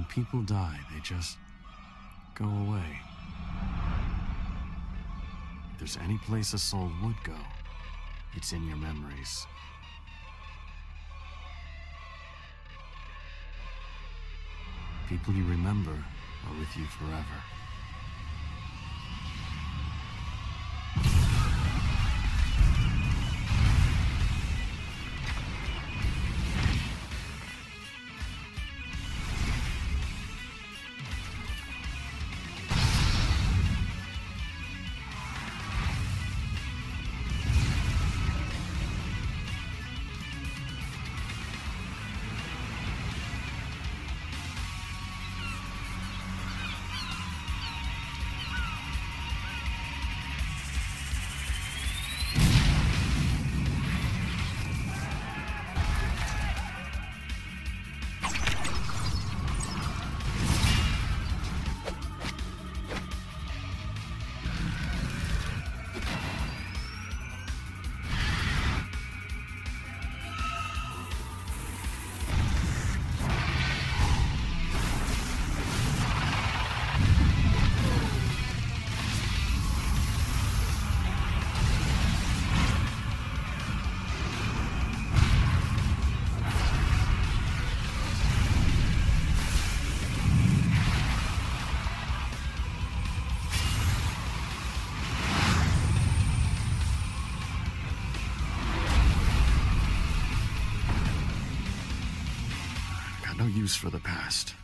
people die, they just go away. If there's any place a soul would go, it's in your memories. People you remember are with you forever. No use for the past.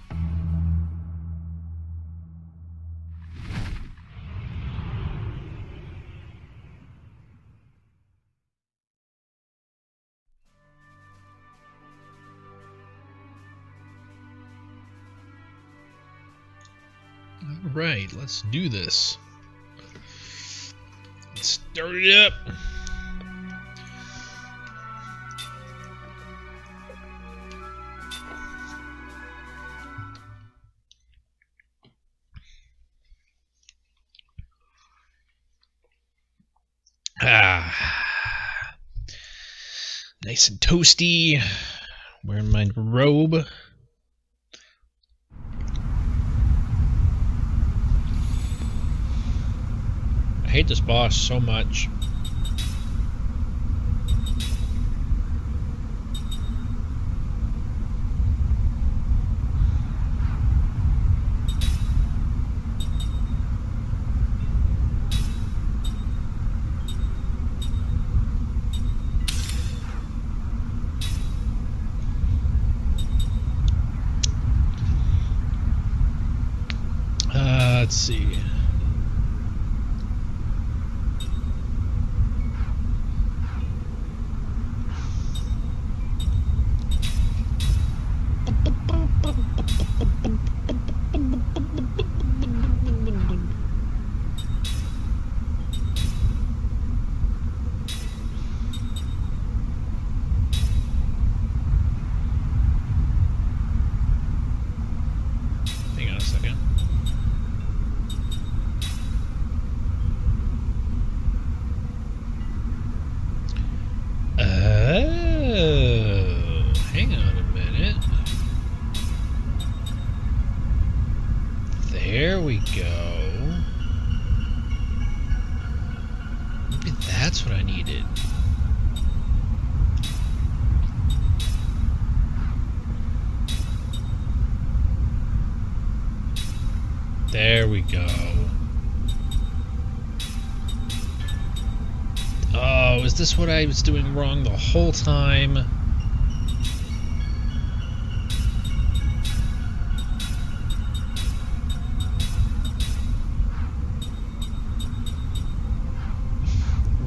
All right, let's do this. Let's start it up. Nice and toasty. Wearing my robe. I hate this boss so much. Let's see. Hang on a second. Hang on a minute. There we go. Maybe that's what I needed. There we go. Oh, is this what I was doing wrong the whole time?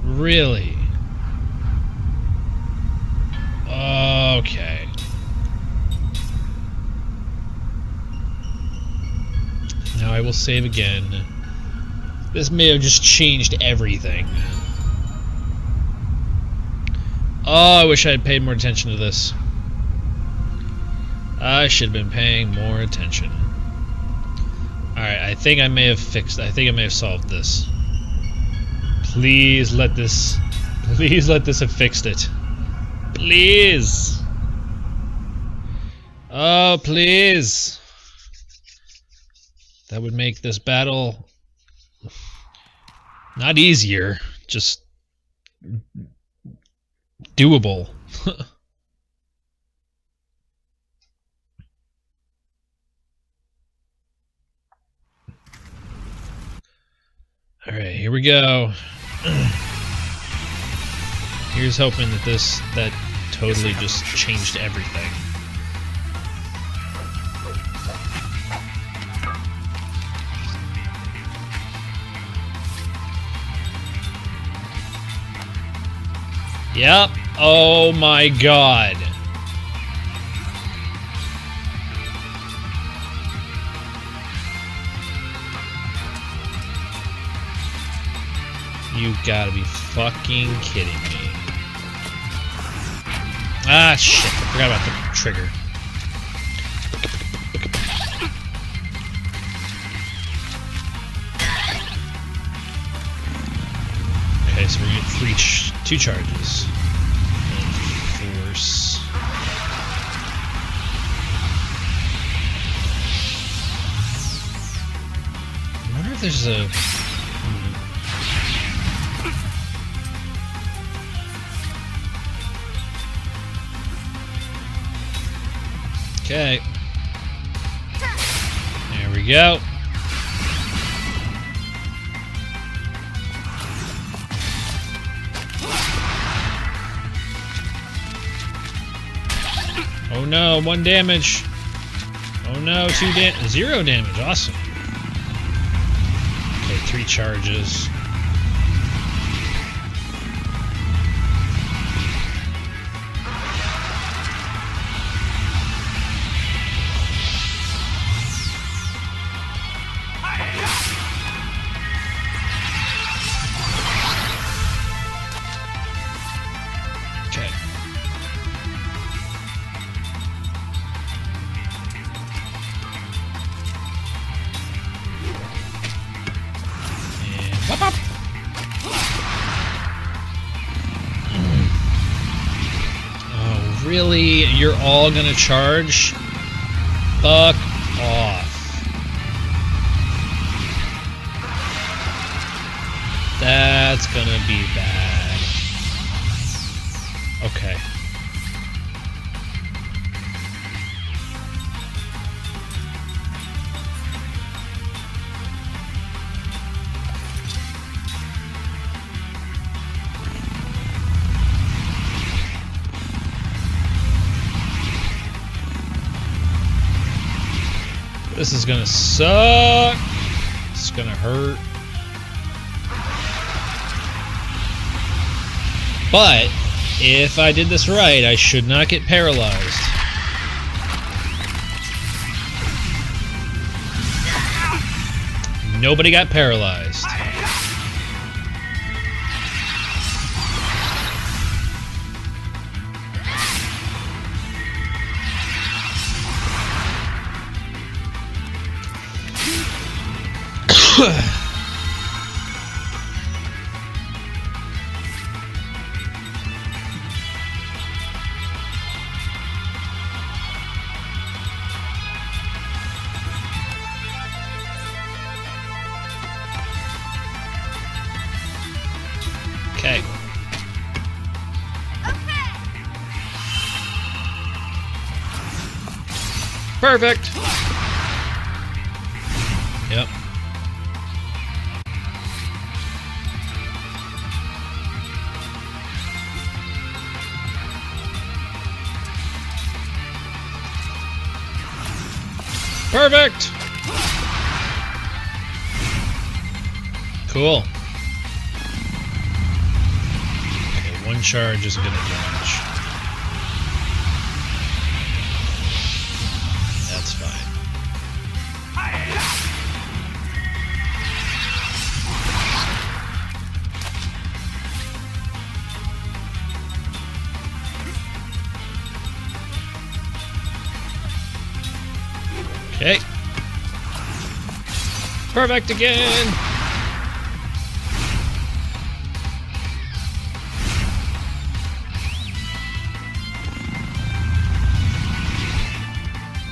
Really? Okay. Now I will save again. This may have just changed everything. Oh, I wish I had paid more attention to this. I should have been paying more attention. Alright, I think I may have solved this. Please let this have fixed it. Please. Oh, please. That would make this battle not easier, just doable. All right, here we go. Here's hoping that that totally just changed everything. Yep. Oh my god. You gotta be fucking kidding me. Ah, shit. I forgot about the trigger. Okay, so we're gonna get two charges. And force. I wonder if there's a... Okay. There we go. Oh no, 1 damage. Oh no, 0 damage. Awesome. Okay, 3 charges. Oh, really? You're all gonna charge? Fuck off. That's gonna be bad. Okay. This is gonna suck. It's gonna hurt. But if I did this right, I should not get paralyzed. Nobody got paralyzed. Okay. Perfect. Yep. Perfect. Cool. Okay, 1 charge isn't gonna do much. That's fine. Okay. Perfect again.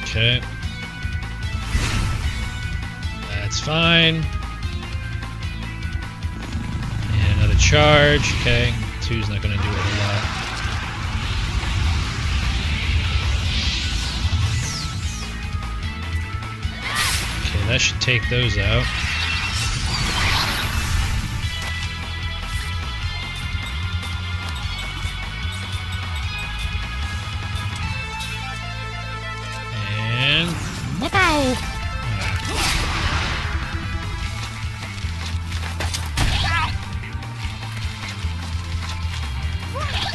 Okay. That's fine. And another charge. Okay, 2's not going to do a whole lot. Okay, that should take those out. And wow!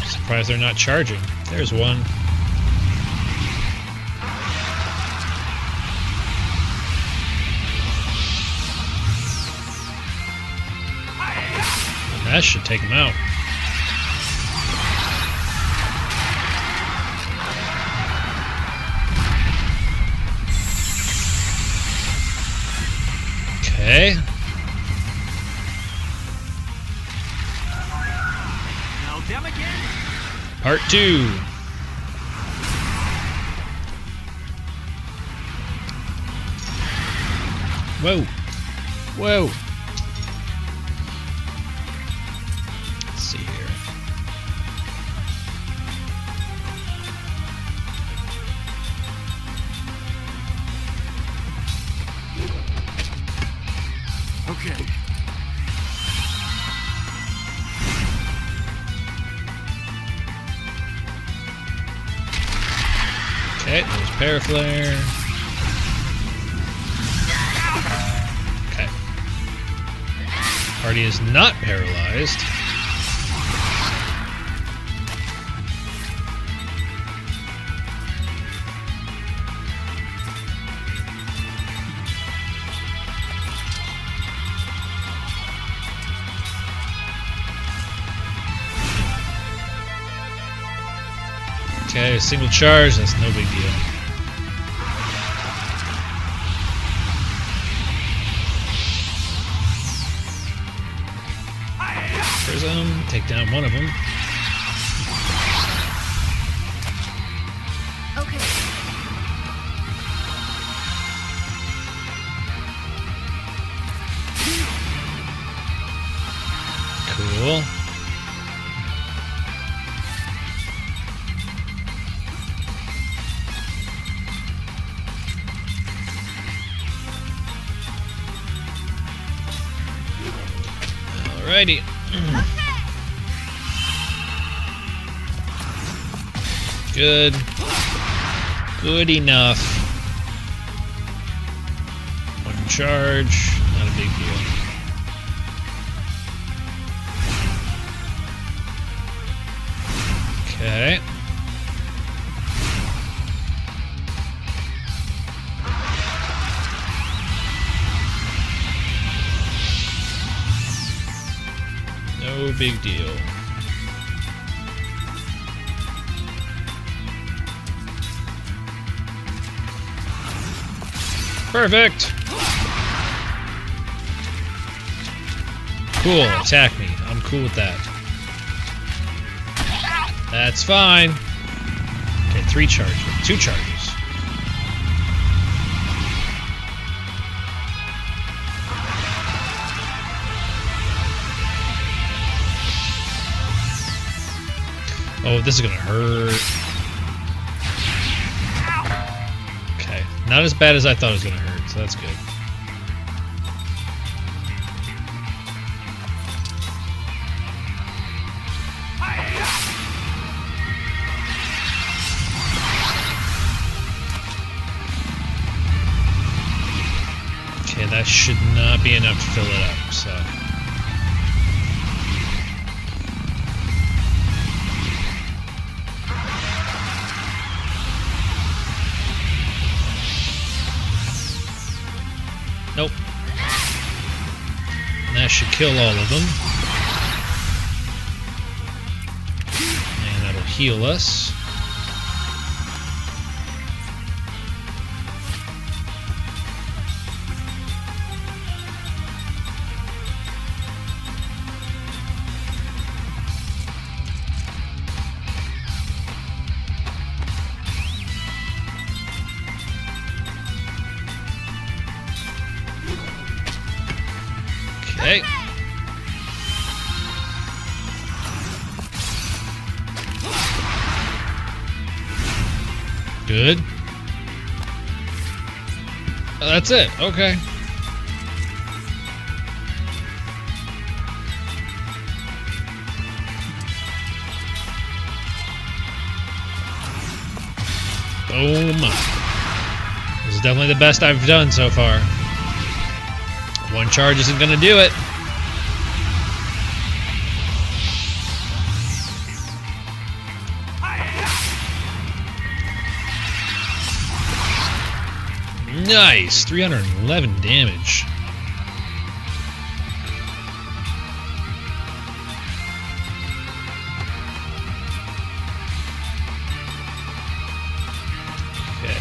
Surprised they're not charging. There's one. That should take him out. Okay. Now them again. Part 2. Whoa. Whoa. Let's see here. Okay. Okay, there's Paraflare. Okay. Party is not paralyzed. Okay, a single charge, that's no big deal. Prism, take down one of them. Okay. Cool. Alrighty. Good. Good enough. One charge. Not a big deal. Okay. No big deal. Perfect! Cool, attack me. I'm cool with that. That's fine. Okay, 3 charges. 2 charges. Oh, this is gonna hurt. Okay, not as bad as I thought it was gonna hurt, so that's good. Okay, that should not be enough to fill it up, so. Nope. And that should kill all of them. And that'll heal us. Okay. Good. Oh, that's it. Okay. Boom. This is definitely the best I've done so far. One charge isn't gonna do it. Nice! 311 damage. Okay.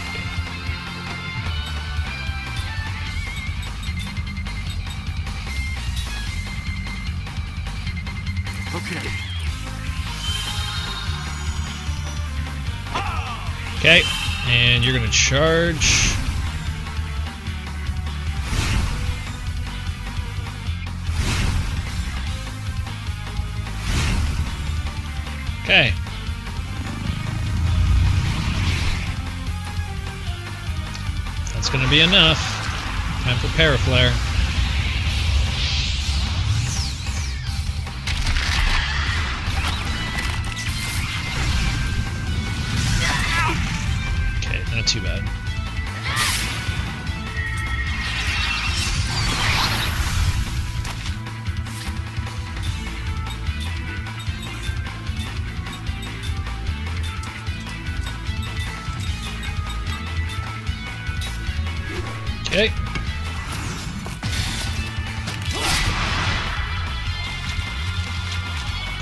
Okay, and you're gonna charge. Okay. That's gonna be enough. Time for Paraflare. Okay, not too bad. Okay.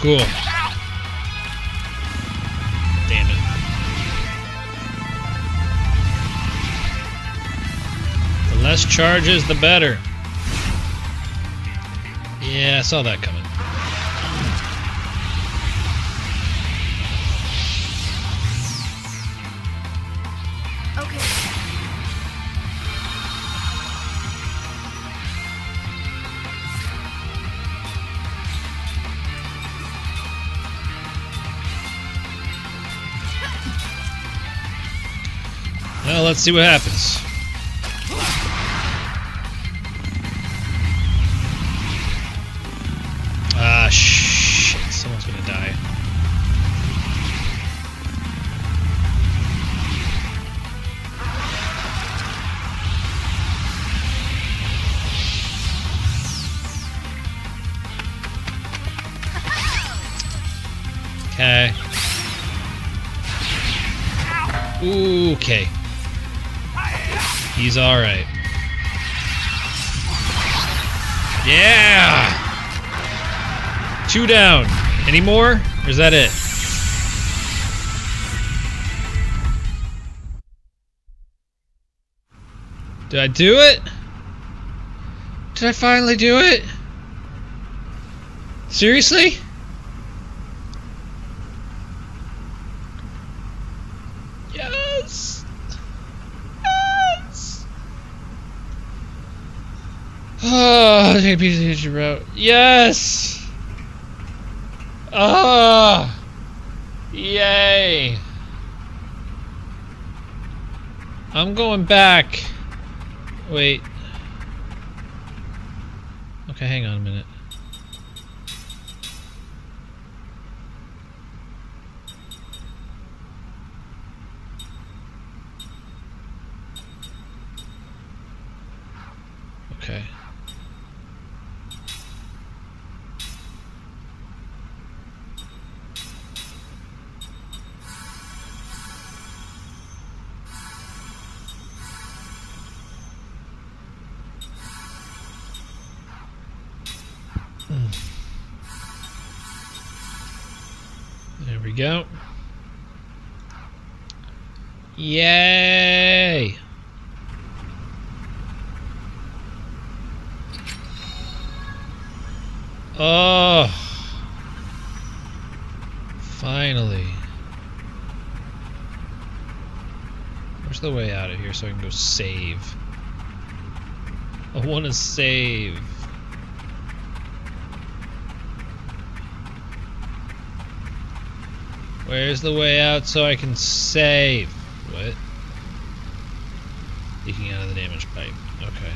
Cool. Damn it. The less charges, the better. Yeah, I saw that coming. Well, let's see what happens. Ah, shit. Someone's gonna die. Okay. Okay. He's alright. Yeah! 2 down. Any more? Or is that it? Did I do it? Did I finally do it? Seriously? Yes! Yes! Oh, take a piece of history route. Yes! Ah! Yay! I'm going back. Wait. Okay, hang on a minute. Okay. There we go. Yay! Oh! Finally. Where's the way out of here so I can go save? I want to save. Where's the way out so I can save? What? Leaking out of the damaged pipe. Okay.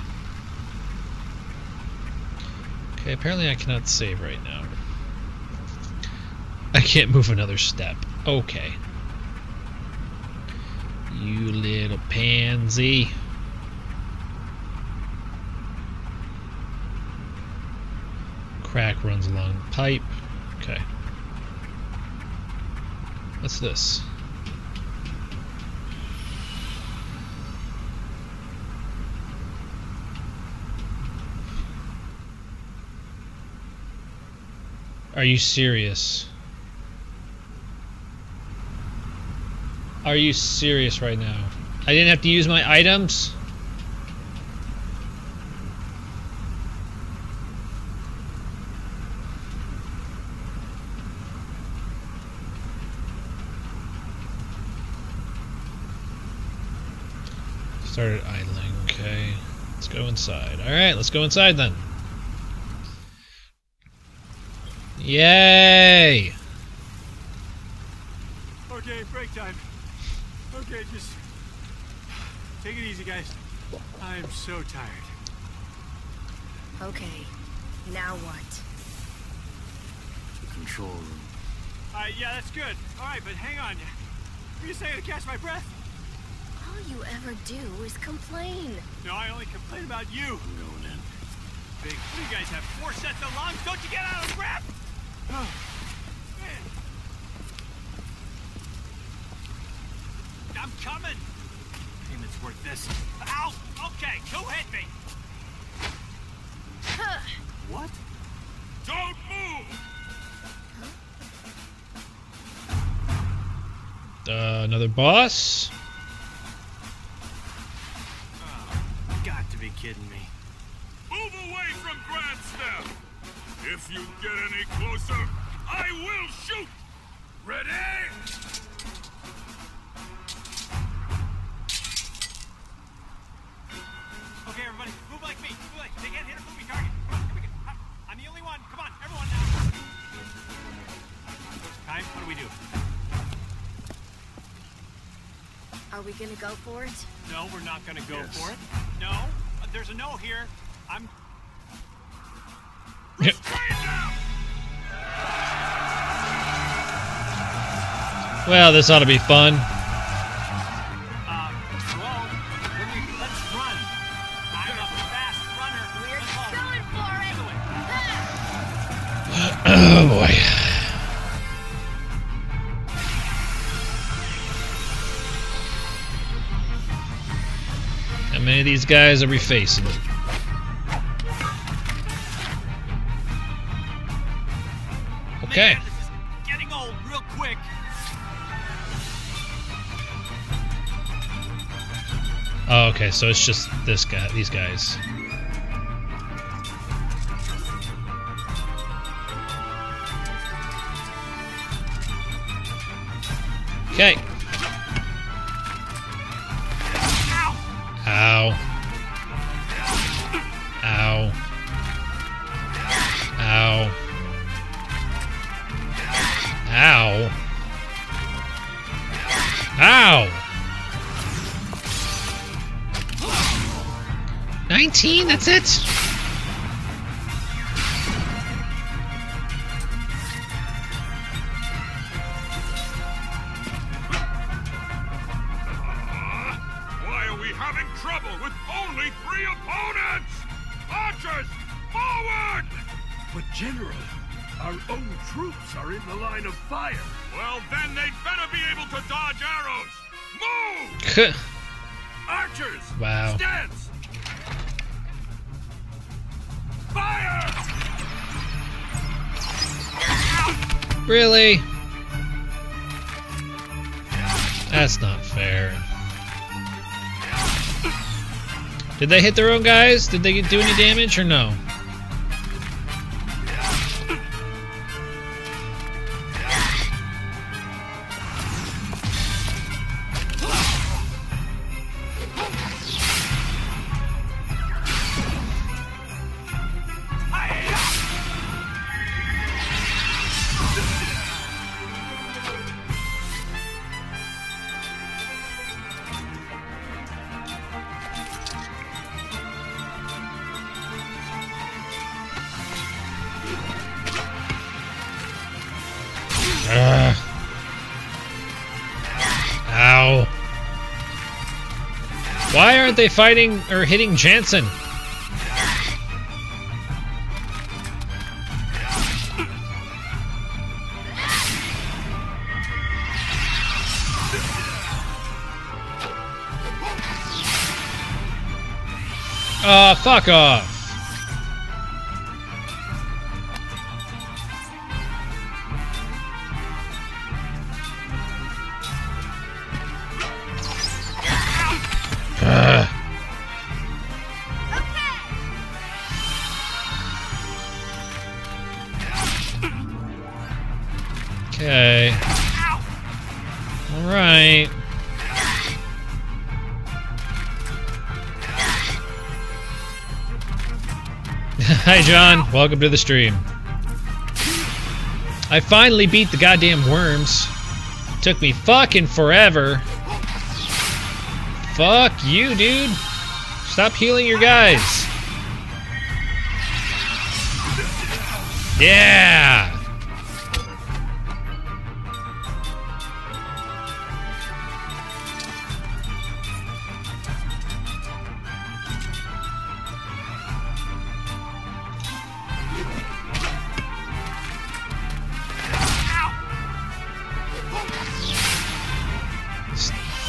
Okay, apparently I cannot save right now. I can't move another step. Okay. You little pansy. Crack runs along the pipe. Okay. What's this? Are you serious? Are you serious right now? I didn't have to use my items? Started idling, okay. Let's go inside. Alright, let's go inside then. Yay! Okay, break time. Okay, just take it easy, guys. I'm so tired. Okay, now what? The control room. Yeah, that's good. All right, but hang on. Were you saying to catch my breath? All you ever do is complain. No, I only complain about you. I'm going in. Big, what do you guys have? 4 sets of lungs? Don't you get out of the grab? Oh, man. I'm coming. Payment's worth this. Ow! Okay, who hit me? What? Don't move! Another boss? Oh, you got to be kidding me. Move away from Grand Step! If you get any closer, I will shoot! Ready? Okay, everybody, move like me. Move like, they can't hit a moving target. Come on, here we go. I'm the only one. Come on, everyone now. Time, what do we do? Are we gonna go for it? No, we're not gonna go Yes. for it. No, there's a no here. I'm... Restrain them! Well, this ought to be fun. Hello? Let's run. I'm a fast runner. We're Let's all going for it! Ha! Oh boy. How many of these guys are we facing? Okay. Man, this is getting old real quick. Oh, okay, so it's just this guy, these guys. Okay. Ow. Ow. Ow. Ow. Ow. 19, that's it? Why are we having trouble with only 3 opponents? Archers, forward! But General, our own troops are in the line of fire. Well, then they'd better be able to dodge arrows. Move! Archers! Wow. Stance! Fire! Really? That's not fair. Did they hit their own guys? Did they do any damage or no? Why aren't they fighting or hitting Jansen? Fuck off. Okay. All right. Hi, John. Welcome to the stream. I finally beat the goddamn worms. Took me fucking forever. Fuck you, dude. Stop healing your guys. Yeah.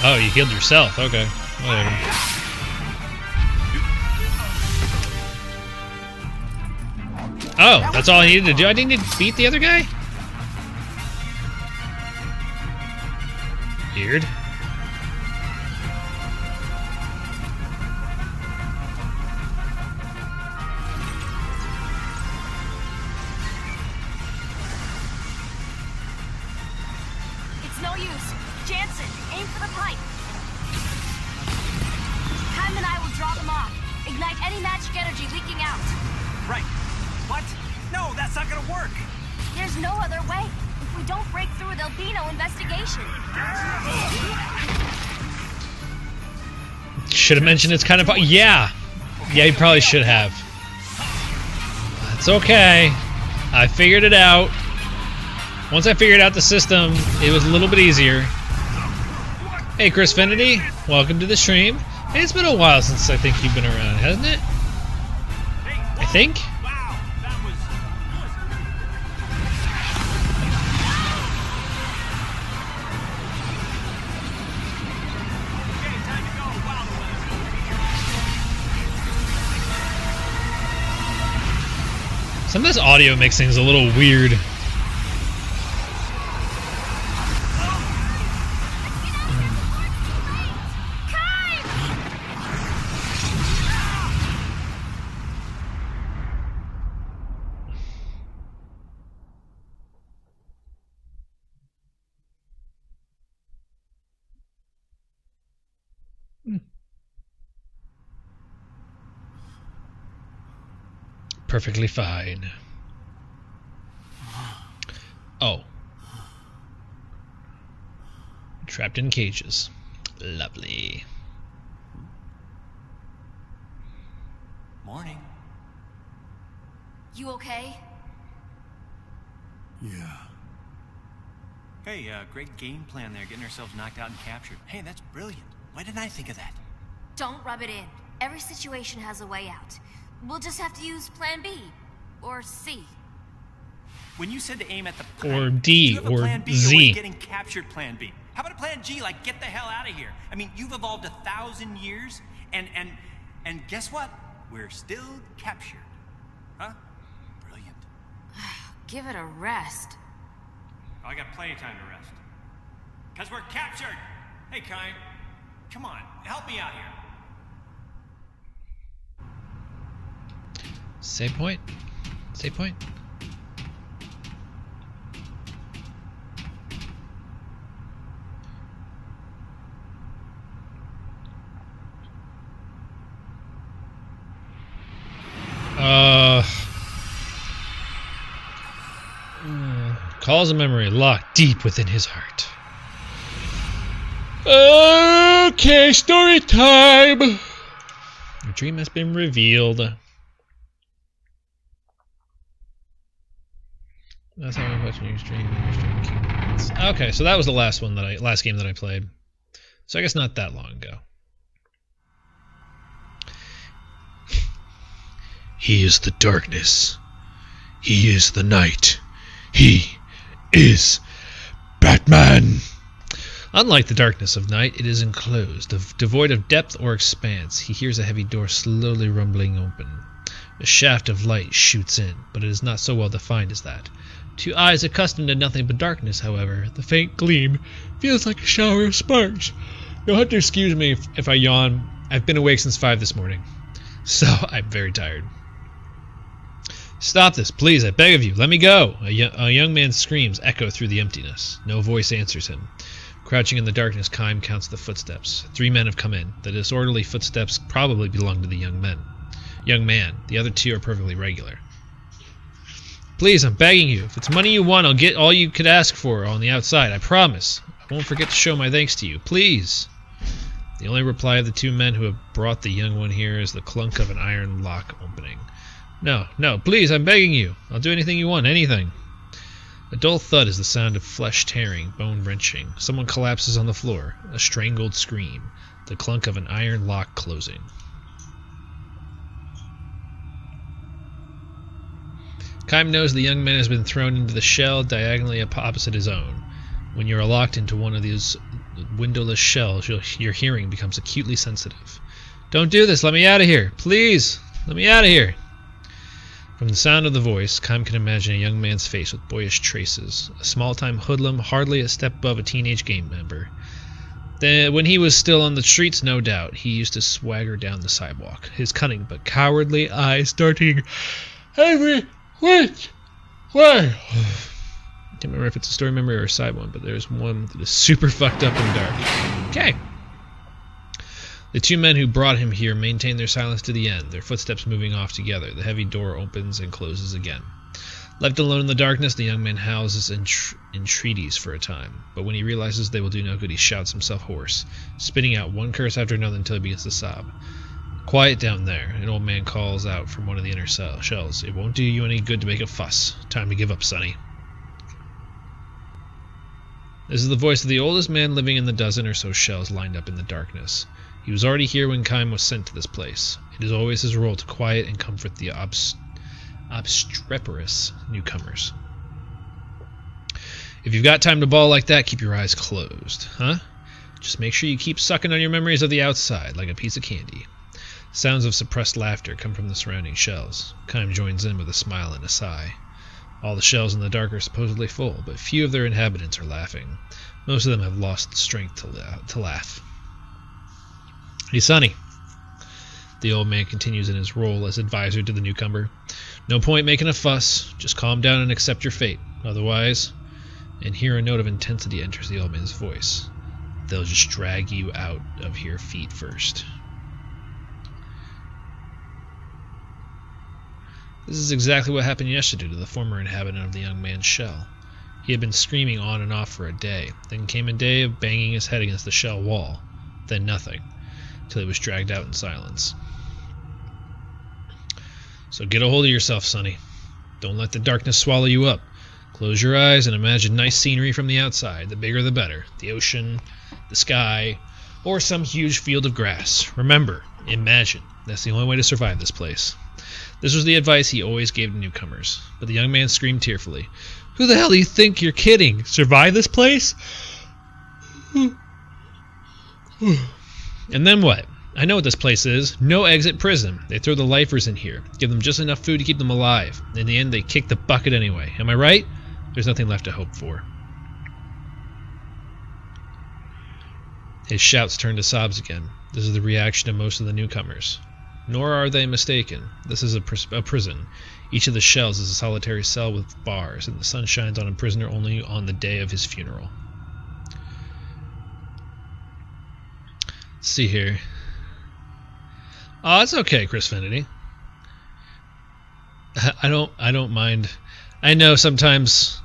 Oh, you healed yourself. Okay. Whatever. Oh, that's all I needed to do? I didn't need to beat the other guy? Weird. It's no use. Jansen, aim for the pipe. Ham and I will draw them off. Ignite any magic energy leaking out. Right. What? No, that's not gonna work. There's no other way. If we don't break through, there'll be no investigation. Should have mentioned it's kind of... Yeah. Yeah, you probably should have. It's okay. I figured it out. Once I figured out the system, it was a little bit easier. Hey, Chris Finity, welcome to the stream. Hey, it's been a while since I think you've been around, hasn't it? I think? Wow, that was okay, time to go. Wow, the weather's Some of this audio makes things a little weird. Perfectly fine. Oh. Trapped in cages. Lovely. morning. You okay? Yeah. Hey, great game plan there, getting ourselves knocked out and captured. Hey, that's brilliant. Why didn't I think of that? Don't rub it in. Every situation has a way out. We'll just have to use plan B. Or C. When you said to aim at the Or pipe, D, do you have a or plan B, Z. or was getting captured plan B? How about a plan G, like get the hell out of here? I mean, you've evolved 1,000 years, and guess what? We're still captured. Huh? Brilliant. Give it a rest. Oh, I got plenty of time to rest. Because we're captured! Hey, Kai, come on, help me out here. Save point. Save point. Calls a memory locked deep within his heart. Okay, story time. The dream has been revealed. That's how I'm watching your stream. Okay, so that was the last game that I played. So I guess not that long ago. He is the darkness. He is the night. He is Batman. Unlike the darkness of night, it is enclosed, devoid of depth or expanse. He hears a heavy door slowly rumbling open. A shaft of light shoots in, but it is not so well defined as that. To eyes accustomed to nothing but darkness, however, the faint gleam feels like a shower of sparks. You'll have to excuse me if I yawn. I've been awake since 5 this morning, so I'm very tired. Stop this, please, I beg of you. Let me go. A young man's screams echo through the emptiness. No voice answers him. Crouching in the darkness, Kime counts the footsteps. 3 men have come in. The disorderly footsteps probably belong to the young man. The other 2 are perfectly regular. Please, I'm begging you. If it's money you want, I'll get all you could ask for on the outside. I promise. I won't forget to show my thanks to you. Please. The only reply of the 2 men who have brought the young one here is the clunk of an iron lock opening. No, please, I'm begging you. I'll do anything you want, anything. A dull thud is the sound of flesh tearing, bone wrenching. Someone collapses on the floor. A strangled scream. The clunk of an iron lock closing. Kime knows the young man has been thrown into the shell diagonally opposite his own. When you are locked into one of these windowless shells, your hearing becomes acutely sensitive. Don't do this, let me out of here. Please, let me out of here. From the sound of the voice, Kime can imagine a young man's face with boyish traces, a small-time hoodlum hardly a step above a teenage gang member. When he was still on the streets, no doubt, he used to swagger down the sidewalk, his cunning but cowardly eyes darting every which way. I can't remember if it's a story memory or a side one, but there's one that is super fucked up and dark. Okay. The 2 men who brought him here maintain their silence to the end, their footsteps moving off together. The heavy door opens and closes again. Left alone in the darkness, the young man howls his entreaties for a time, but when he realizes they will do no good, he shouts himself hoarse, spitting out one curse after another until he begins to sob. Quiet down there, an old man calls out from one of the inner shells. It won't do you any good to make a fuss. Time to give up, sonny. This is the voice of the oldest man living in the dozen or so shells lined up in the darkness. He was already here when Kime was sent to this place. It is always his role to quiet and comfort the obstreperous newcomers. If you've got time to bawl like that, keep your eyes closed, huh? Just make sure you keep sucking on your memories of the outside like a piece of candy. Sounds of suppressed laughter come from the surrounding shells. Kime joins in with a smile and a sigh. All the shells in the dark are supposedly full, but few of their inhabitants are laughing. Most of them have lost the strength to laugh. Hey, Sonny. The old man continues in his role as advisor to the newcomer. No point making a fuss. Just calm down and accept your fate. Otherwise, and here a note of intensity enters the old man's voice, they'll just drag you out of here feet first. This is exactly what happened yesterday to the former inhabitant of the young man's shell. He had been screaming on and off for a day. Then came a day of banging his head against the shell wall. Then nothing, till he was dragged out in silence. So get a hold of yourself, Sonny. Don't let the darkness swallow you up. Close your eyes and imagine nice scenery from the outside. The bigger the better. The ocean, the sky, or some huge field of grass. Remember, imagine. That's the only way to survive this place. This was the advice he always gave to newcomers, but the young man screamed tearfully. Who the hell do you think you're kidding? Survive this place? And then what? I know what this place is. No exit prison. They throw the lifers in here, give them just enough food to keep them alive. In the end, they kick the bucket anyway. Am I right? There's nothing left to hope for. His shouts turned to sobs again. This is the reaction of most of the newcomers. Nor are they mistaken. This is a prison. Each of the shells is a solitary cell with bars, and the sun shines on a prisoner only on the day of his funeral. Let's see here. Oh, it's okay, Chris Finity. I don't mind. I know sometimes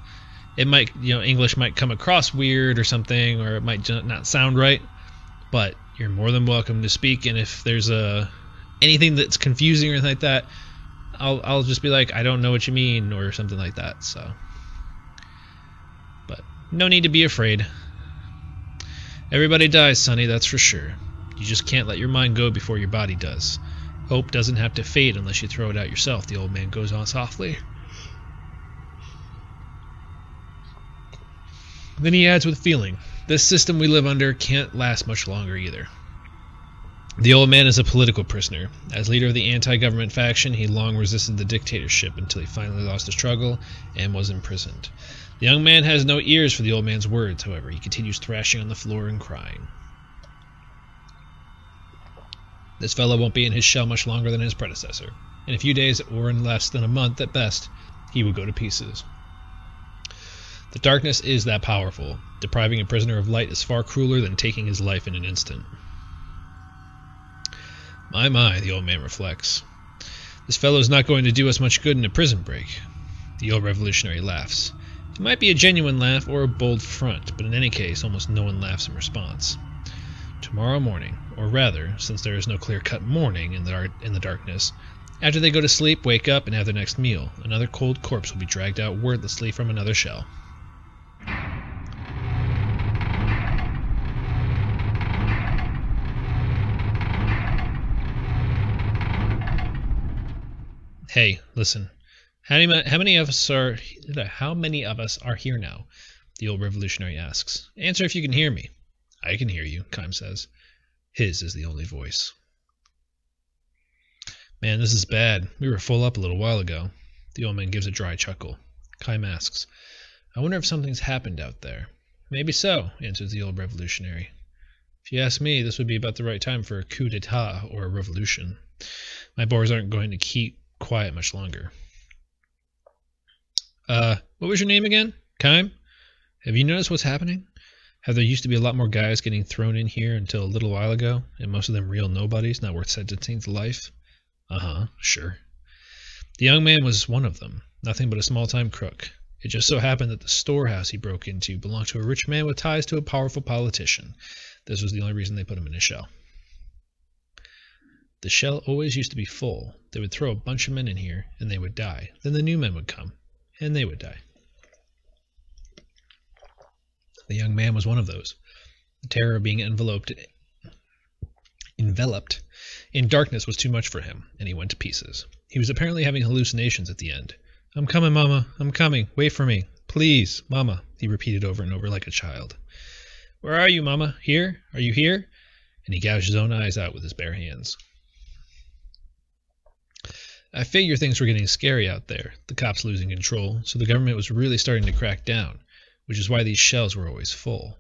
it might, English might come across weird or something, or it might not sound right, but you're more than welcome to speak, and if there's anything that's confusing or anything like that, I'll just be like, I don't know what you mean, or something like that. So, but no need to be afraid. Everybody dies, Sonny, that's for sure. You just can't let your mind go before your body does. Hope doesn't have to fade unless you throw it out yourself, the old man goes on softly. Then he adds with feeling, this system we live under can't last much longer either. The old man is a political prisoner. As leader of the anti-government faction, he long resisted the dictatorship until he finally lost the struggle and was imprisoned. The young man has no ears for the old man's words, however. He continues thrashing on the floor and crying. This fellow won't be in his shell much longer than his predecessor. In a few days, or in less than a month at best, he will go to pieces. The darkness is that powerful. Depriving a prisoner of light is far crueler than taking his life in an instant. My, the old man reflects. This fellow is not going to do us much good in a prison break. The old revolutionary laughs. It might be a genuine laugh or a bold front, but in any case, almost no one laughs in response. Tomorrow morning, or rather, since there is no clear-cut morning in the darkness, after they go to sleep, wake up, and have their next meal, another cold corpse will be dragged out wordlessly from another shell. Hey, listen. How many of us are here now? The old revolutionary asks. Answer if you can hear me. I can hear you, Kime says. His is the only voice. Man, this is bad. We were full up a little while ago. The old man gives a dry chuckle. Kime asks, I wonder if something's happened out there. Maybe so, answers the old revolutionary. If you ask me, this would be about the right time for a coup d'etat or a revolution. My boys aren't going to keep quiet much longer. What was your name again? Kime? Have you noticed what's happening? How there used to be a lot more guys getting thrown in here until a little while ago, and most of them real nobodies, not worth sentencing to life? Sure. The young man was one of them, nothing but a small-time crook. It just so happened that the storehouse he broke into belonged to a rich man with ties to a powerful politician. This was the only reason they put him in a shell. The shell always used to be full. They would throw a bunch of men in here, and they would die. Then the new men would come, and they would die. The young man was one of those. The terror of being enveloped in darkness was too much for him, and he went to pieces. He was apparently having hallucinations at the end. I'm coming, Mama. I'm coming. Wait for me. Please, Mama, he repeated over and over like a child. Where are you, Mama? Here? Are you here? And he gouged his own eyes out with his bare hands. I figure things were getting scary out there, the cops losing control, so the government was really starting to crack down, which is why these shells were always full.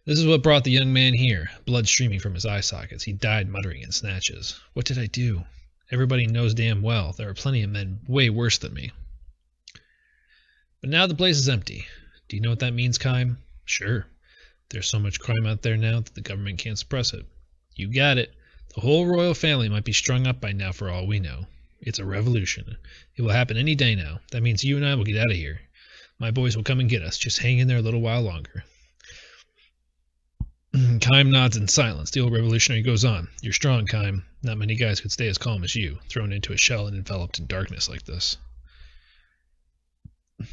This is what brought the young man here, blood streaming from his eye sockets. He died muttering in snatches. What did I do? Everybody knows damn well there are plenty of men way worse than me. But now the place is empty. Do you know what that means, Kime? Sure. There's so much crime out there now that the government can't suppress it. You got it. The whole royal family might be strung up by now for all we know. It's a revolution. It will happen any day now. That means you and I will get out of here. My boys will come and get us. Just hang in there a little while longer. Kime nods in silence. The old revolutionary goes on. You're strong, Kime. Not many guys could stay as calm as you, thrown into a shell and enveloped in darkness like this.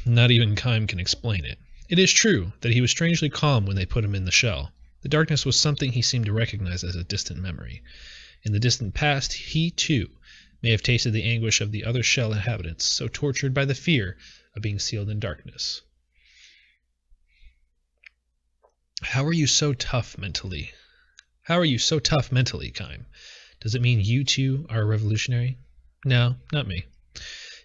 Not even Kime can explain it. It is true that he was strangely calm when they put him in the shell. The darkness was something he seemed to recognize as a distant memory. In the distant past, he, too, may have tasted the anguish of the other shell inhabitants, so tortured by the fear of being sealed in darkness. How are you so tough mentally? Kime? Does it mean you too are a revolutionary? No, not me.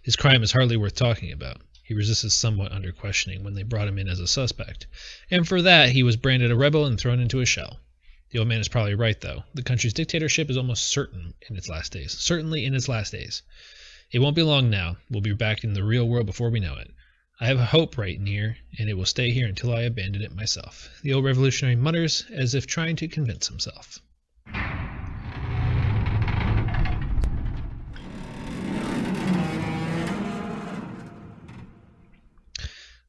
His crime is hardly worth talking about. He resisted somewhat under questioning when they brought him in as a suspect, and for that he was branded a rebel and thrown into a shell. The old man is probably right, though. The country's dictatorship is almost certain in its last days. Certainly in its last days. It won't be long now. We'll be back in the real world before we know it. I have a hope right near, and it will stay here until I abandon it myself. The old revolutionary mutters, as if trying to convince himself.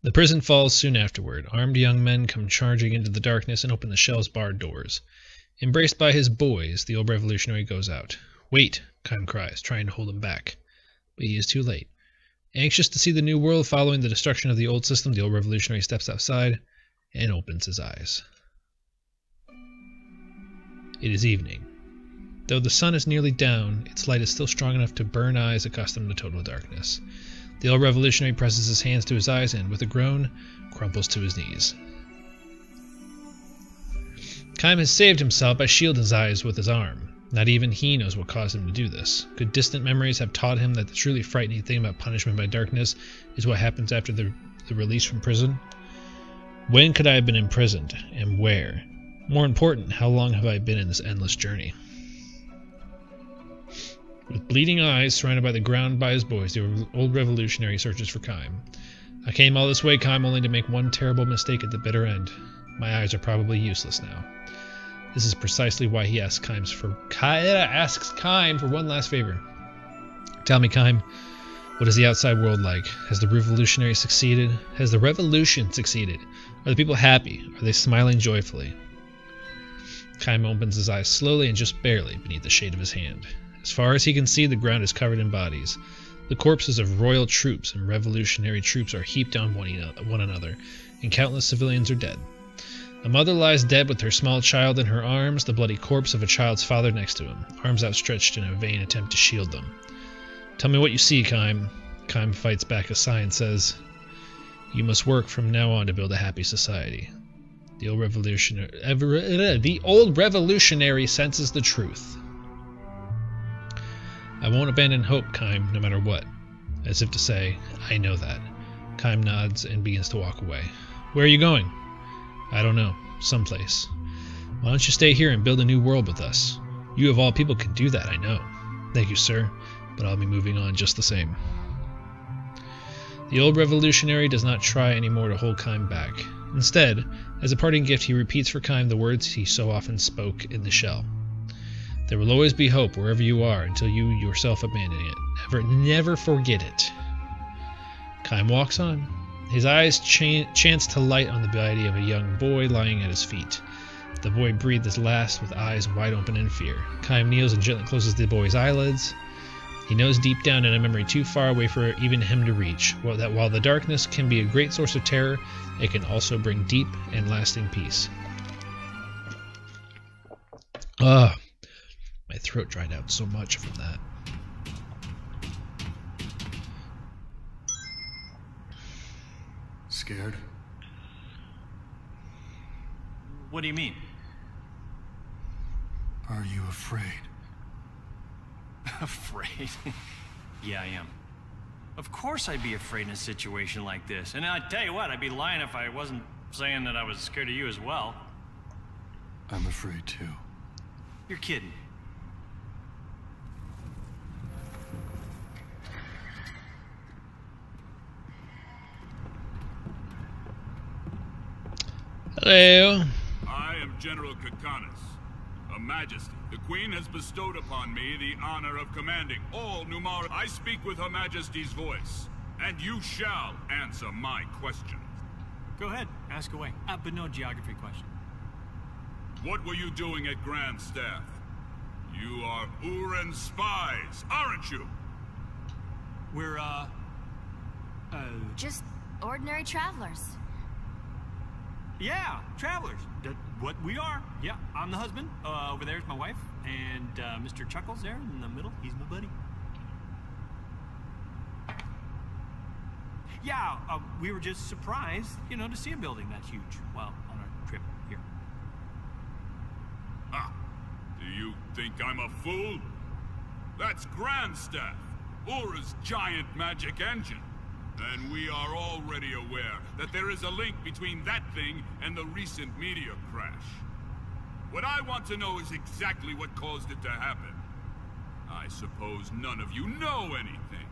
The prison falls soon afterward. Armed young men come charging into the darkness and open the shell's barred doors. Embraced by his boys, the old revolutionary goes out. Wait, Kime cries, trying to hold him back. But he is too late. Anxious to see the new world following the destruction of the old system, the old revolutionary steps outside and opens his eyes. It is evening. Though the sun is nearly down, its light is still strong enough to burn eyes accustomed to total darkness. The old revolutionary presses his hands to his eyes and, with a groan, crumples to his knees. Kime has saved himself by shielding his eyes with his arm. Not even he knows what caused him to do this. Could distant memories have taught him that the truly frightening thing about punishment by darkness is what happens after the release from prison? When could I have been imprisoned, and where? More important, how long have I been in this endless journey? With bleeding eyes, surrounded by the ground by his boys, the old revolutionary searches for Kime. I came all this way, Kime, only to make one terrible mistake at the bitter end. My eyes are probably useless now. This is precisely why he asks Kime for one last favor. Tell me, Kime, what is the outside world like? Has the revolutionary succeeded? Has the revolution succeeded? Are the people happy? Are they smiling joyfully? Kime opens his eyes slowly and just barely beneath the shade of his hand. As far as he can see, the ground is covered in bodies. The corpses of royal troops and revolutionary troops are heaped on one another, and countless civilians are dead. A mother lies dead with her small child in her arms, the bloody corpse of a child's father next to him, arms outstretched in a vain attempt to shield them. Tell me what you see, Kime. Kime fights back a sigh and says, You must work from now on to build a happy society. The old revolutionary senses the truth. I won't abandon hope, Kime, no matter what. As if to say, I know that. Kime nods and begins to walk away. Where are you going? I don't know. Someplace. Why don't you stay here and build a new world with us? You of all people can do that, I know. Thank you, sir, but I'll be moving on just the same. The old revolutionary does not try anymore to hold Kime back. Instead, as a parting gift, he repeats for Kime the words he so often spoke in the shell. There will always be hope wherever you are until you yourself abandon it. Never forget it. Kime walks on. His eyes chance to light on the body of a young boy lying at his feet. The boy breathed his last with eyes wide open in fear. Kime kneels and gently closes the boy's eyelids. He knows deep down in a memory too far away for even him to reach, that while the darkness can be a great source of terror, it can also bring deep and lasting peace. My throat dried out so much from that. Scared? What do you mean? Are you afraid? Afraid? Yeah, I am. Of course I'd be afraid in a situation like this. And I'd tell you what, I'd be lying if I wasn't saying that I was scared of you as well. I'm afraid too. You're kidding. Hello. I am General Kakanis, a majesty. The Queen has bestowed upon me the honor of commanding all Numara. I speak with Her Majesty's voice, and you shall answer my questions. Go ahead, ask away. But no geography question. What were you doing at Grand Staff? You are Uran spies, aren't you? We're, Just ordinary travelers. yeah, travelers. What we are. Yeah, I'm the husband. Over there's my wife. And, Mr. Chuckles there in the middle, he's my buddy. Yeah, we were just surprised, to see a building that huge, well, on our trip here. Ah, do you think I'm a fool? That's Grand Staff, Ura's giant magic engine. And we are already aware that there is a link between that thing and the recent meteor crash. What I want to know is exactly what caused it to happen. I suppose none of you know anything.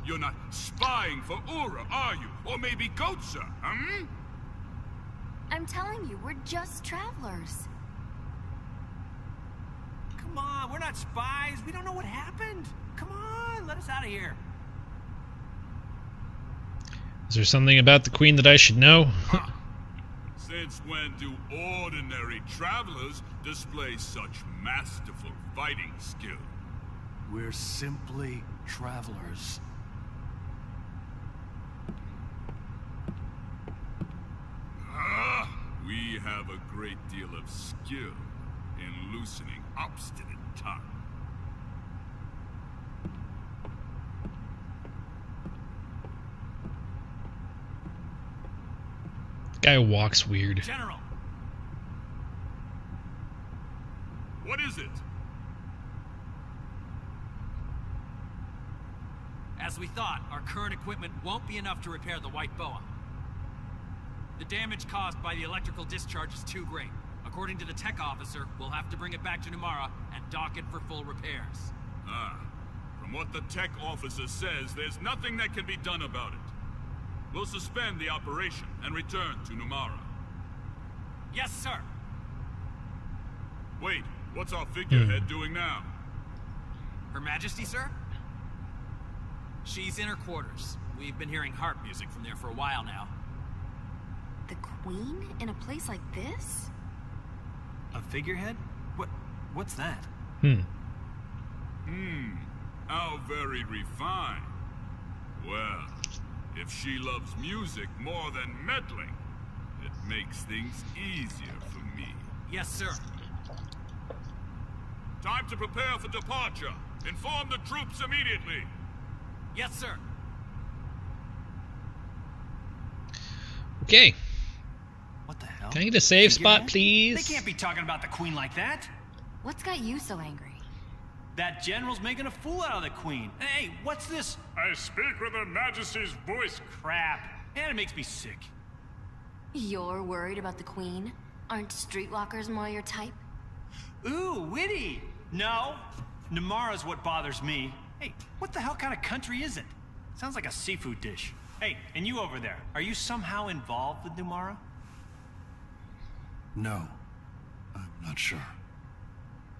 You're not spying for Ura, are you? Or maybe Gotza, I'm telling you, we're just travelers. Come on, we're not spies. We don't know what happened. Come on, let us out of here. Is there something about the Queen that I should know? Since when do ordinary travelers display such masterful fighting skill? We're simply travelers. We have a great deal of skill in loosening obstinate tongue. Guy walks weird. General! What is it? As we thought, our current equipment won't be enough to repair the White Boa. The damage caused by the electrical discharge is too great. According to the tech officer, we'll have to bring it back to Numara and dock it for full repairs. From what the tech officer says, there's nothing that can be done about it. We'll suspend the operation and return to Numara. Yes, sir! Wait, what's our figurehead doing now? Her Majesty, sir? She's in her quarters. We've been hearing harp music from there for a while now. The Queen in a place like this? A figurehead? What's that? How very refined. Well, if she loves music more than meddling, it makes things easier for me. Yes, sir. Time to prepare for departure. Inform the troops immediately. Yes, sir. Okay. What the hell? Can I get a save spot, Figurehead? please? They can't be talking about the Queen like that. What's got you so angry? That general's making a fool out of the Queen. Hey, what's this? I speak with Her Majesty's voice. Crap. And it makes me sick. You're worried about the Queen? Aren't streetwalkers more your type? Ooh, witty. No, Numara's what bothers me. Hey, what the hell kind of country is it? Sounds like a seafood dish. Hey, and you over there, are you somehow involved with Numara? No, I'm not sure.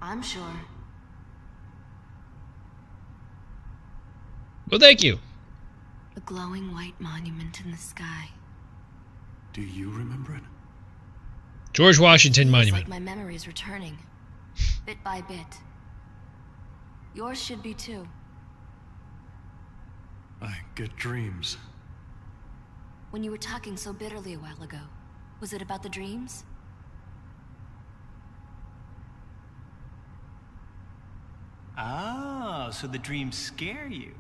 I'm sure. Well, thank you. A glowing white monument in the sky. Do you remember it? George Washington Feels Monument. like my memory's returning, bit by bit. Yours should be too. I get dreams. When you were talking so bitterly a while ago, was it about the dreams? Oh, so the dreams scare you.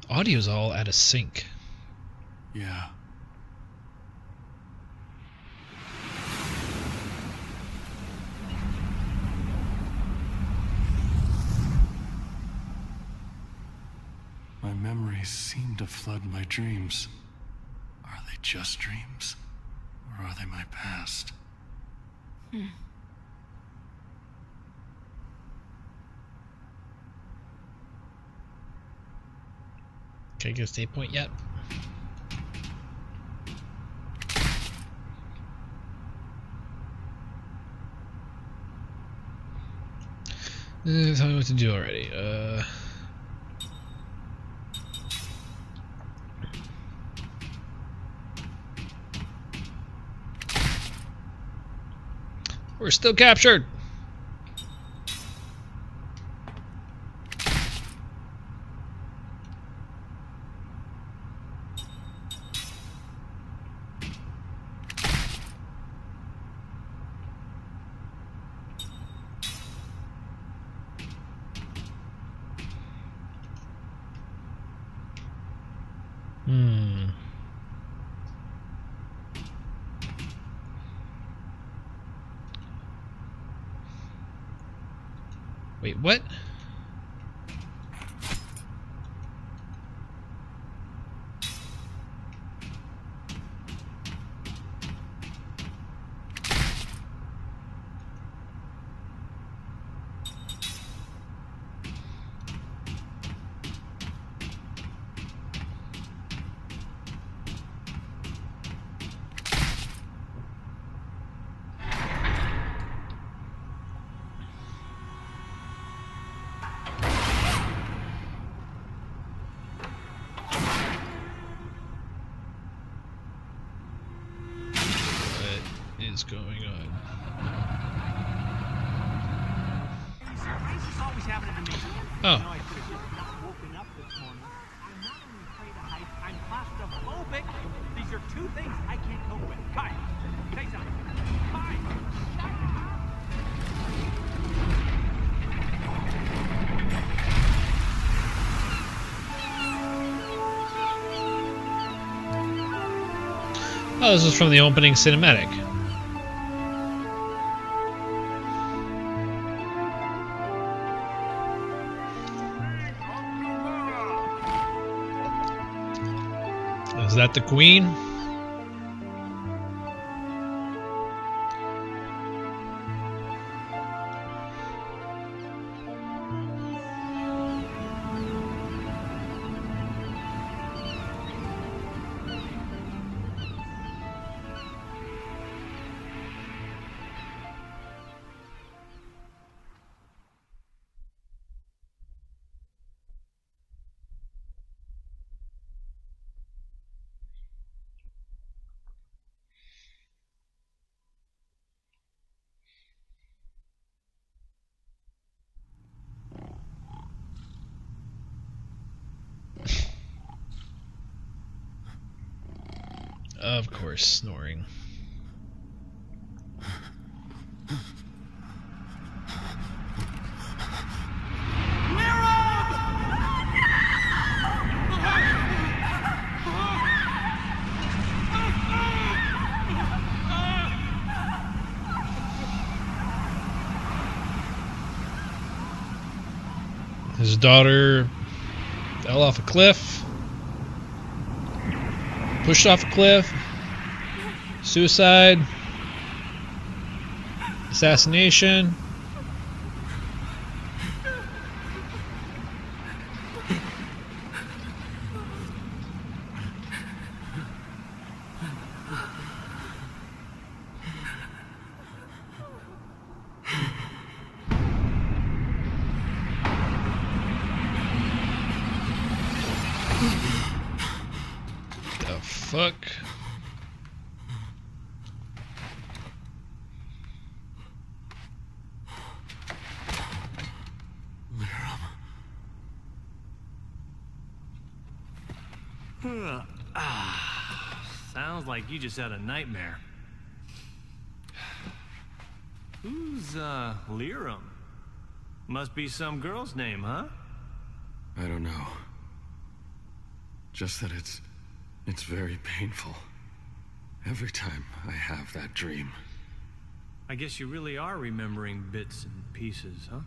Audio's all out of sync. Yeah. My memories seem to flood my dreams. Are they just dreams? Or are they my past? Can I get a save point yet? Tell me what to do already. We're still captured. Wait, what? Is going on? Oh. I could have just not woken up this morning. I'm not only afraid of heights, I'm claustrophobic. These are two things I can't cope with. Kai, Oh, this is from the opening cinematic. Is that the Queen? Of course, snoring. His daughter fell off a cliff, pushed off a cliff, suicide, assassination. The fuck? Sounds like you just had a nightmare. Who's, Liram? Must be some girl's name, huh? I don't know. Just that it's very painful. Every time I have that dream. I guess you really are remembering bits and pieces, huh?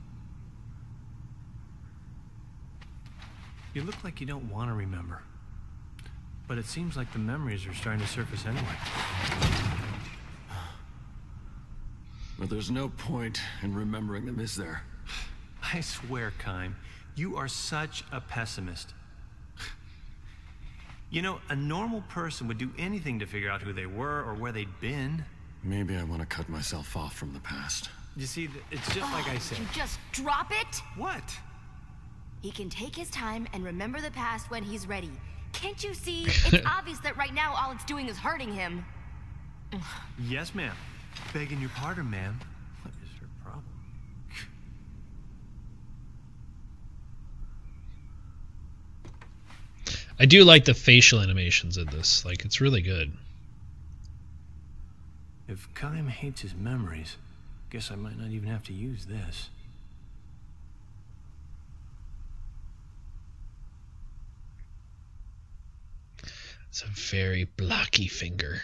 You look like you don't want to remember. But it seems like the memories are starting to surface anyway. But there's no point in remembering them, is there? I swear, Kime, you are such a pessimist. You know, a normal person would do anything to figure out who they were or where they'd been. Maybe I want to cut myself off from the past. You see, it's just like I said. You just drop it? What? He can take his time and remember the past when he's ready. Can't you see? It's obvious that right now all it's doing is hurting him. Yes, ma'am. Begging your pardon, ma'am. What is her problem? I do like the facial animations in this. Like, it's really good. If Kime hates his memories, guess I might not even have to use this. It's a very blocky finger.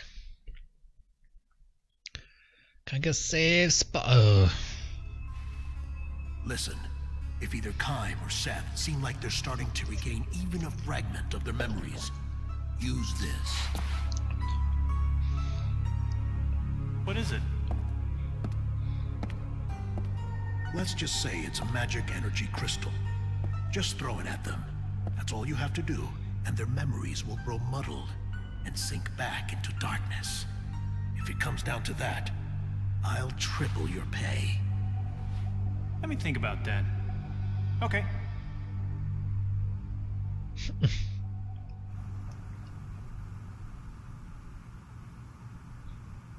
Can I get save spot? Listen, if either Kime or Seth seem like they're starting to regain even a fragment of their memories, use this. What is it? Let's just say it's a magic energy crystal. Just throw it at them. That's all you have to do, and their memories will grow muddled and sink back into darkness. If it comes down to that, I'll triple your pay. Let me think about that. Okay.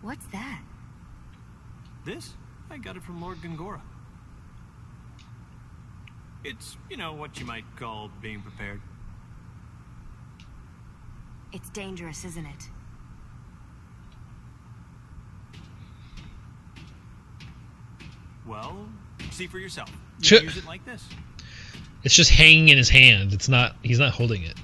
What's that? This? I got it from Lord Gongora. It's, you know, what you might call being prepared. It's dangerous, isn't it? Well, see for yourself. You use it like this. It's just hanging in his hand. It's not. He's not holding it.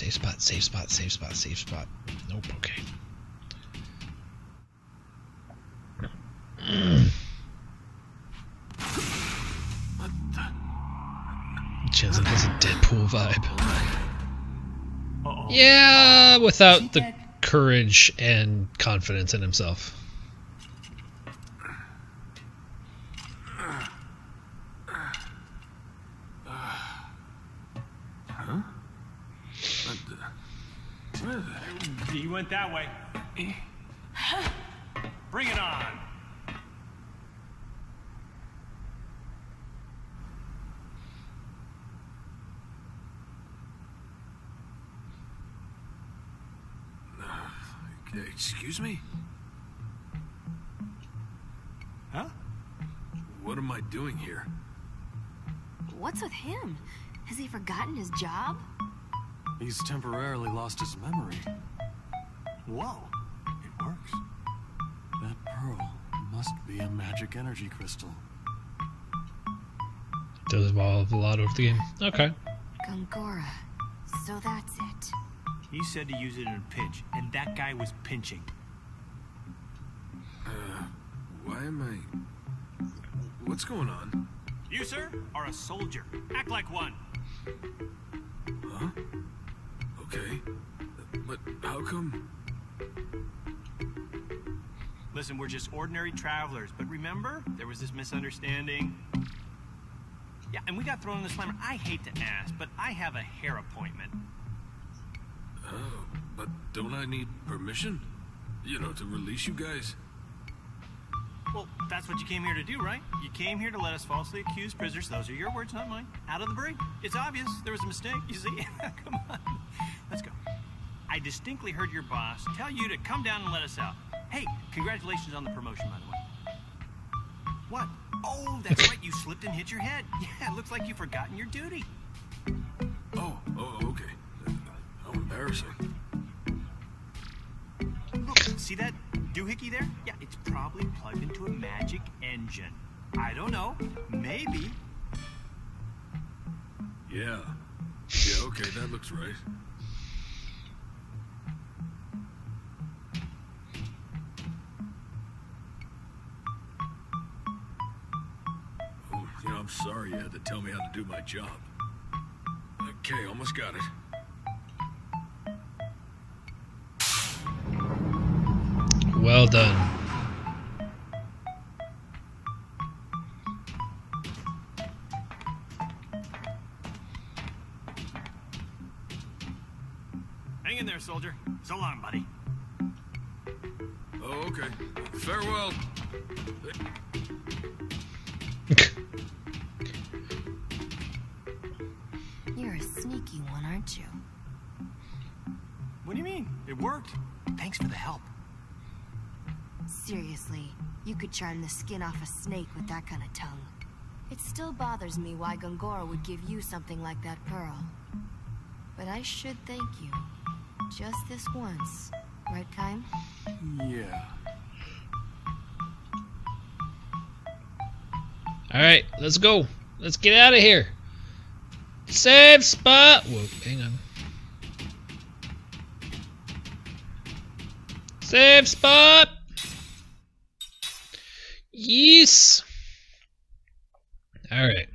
Save spot, save spot, save spot, save spot. Nope, okay. What the? Jensen has a Deadpool vibe. Uh-oh. Yeah, without the courage and confidence in himself. Huh? What the? He went that way. Bring it on. Excuse me? Huh? What am I doing here? What's with him? Has he forgotten his job? He's temporarily lost his memory. Whoa. It works. That pearl must be a magic energy crystal. Does evolve a lot over the game. Okay. Gongora. So that's it. He said to use it in a pinch, and that guy was pinching. Why am I... What's going on? You, sir, are a soldier. Act like one. Huh? Okay. But how come... Listen, we're just ordinary travelers, but remember, there was this misunderstanding. Yeah, and we got thrown in the slammer. I hate to ask, but I have a hair appointment. Oh, but don't I need permission? You know, to release you guys? Well, that's what you came here to do, right? You came here to let us falsely accuse prisoners, those are your words, not mine, out of the brig. It's obvious there was a mistake, you see. Come on, let's go. I distinctly heard your boss tell you to come down and let us out. Hey, congratulations on the promotion, by the way. What? Oh, that's right, you slipped and hit your head. Yeah, it looks like you've forgotten your duty. Oh, okay. How embarrassing. Look, see that doohickey there? Yeah, it's probably plugged into a magic engine. I don't know. Maybe. Yeah, okay, that looks right. Oh, I'm sorry you had to tell me how to do my job. Okay, almost got it. Well done. Hang in there, soldier. So long, buddy. Oh, okay. Farewell. You're a sneaky one, aren't you? What do you mean? It worked. Thanks for the help. Seriously, you could charm the skin off a snake with that kind of tongue. It still bothers me why Gongora would give you something like that pearl. But I should thank you. Just this once. Right, Kaim? Yeah. Alright, let's go. Let's get out of here. Save spot. Whoa, hang on. Save spot. Yes. Alright.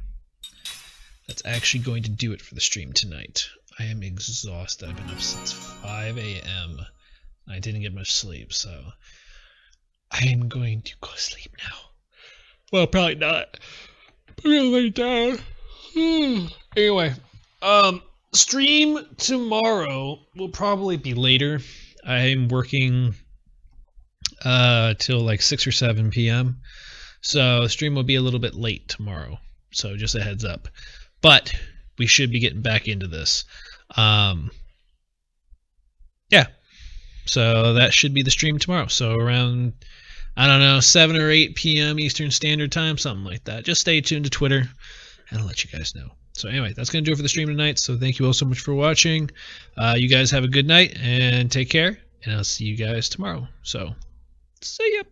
That's actually going to do it for the stream tonight. I am exhausted. I've been up since 5 a.m. I didn't get much sleep, so I am going to go sleep now. Well, probably not. I'm gonna lay down. Anyway, stream tomorrow will probably be later. I'm working till like 6 or 7 p.m. So stream will be a little bit late tomorrow. So just a heads up. But we should be getting back into this. Yeah. So that should be the stream tomorrow. So around, I don't know, 7 or 8 p.m. Eastern Standard Time, something like that. Just stay tuned to Twitter, and I'll let you guys know. So anyway, that's going to do it for the stream tonight. So thank you all so much for watching. You guys have a good night, and take care, and I'll see you guys tomorrow. So, see ya.